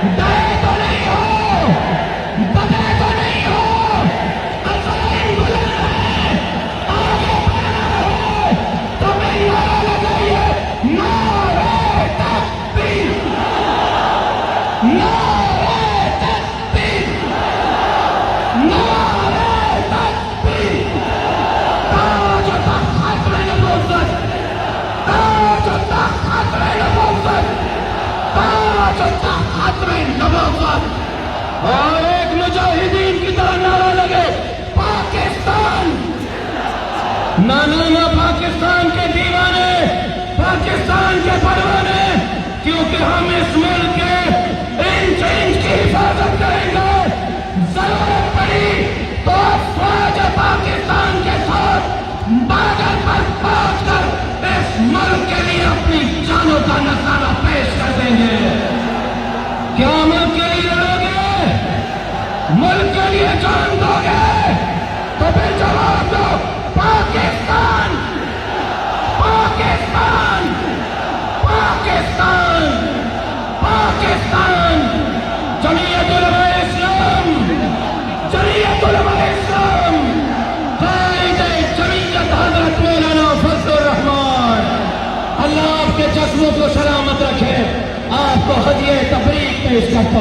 ڈرے تو نہیں ہو، دبے تو نہیں ہو، اسرائیل بلند ہے، آگے بڑھنا ہے تو میری آواز لگائیے، نعرہ تکبیر، نعرہ تکبیر، نعرہ تکبیر، تاج و تخت ختم نبوت، تاج و تخت ختم نبوت، تاج و تخت ختم نبوت، اور ایک مجاہدین کی طرح نعرہ لگے پاکستان، نہ پاکستان کے دیوانے، پاکستان کے پروانے، کیونکہ ہم اس ملک کے انچ انچ کی حفاظت کریں گے، ضرورت پڑی تو افواج پاکستان کے ساتھ بارڈر پر پہنچ کر اس ملک کے لیے اپنی جانوں کا نذرانہ پیش کر دیں گے۔ کیا ملک کے لیے لڑو گے؟ ملک کے لیے جان دو گے؟ تو پھر جواب دو، پاکستان، پاکستان، پاکستان، پاکستان، جمعیت علماء اسلام، جمعیت علماء اسلام، قائد جمعیت حضرت مولانا فضل الرحمان، اللہ آپ کے جسموں کو سلامت رکھے، آپ کو ہدیہ تبریک پیش کرتا ہوں۔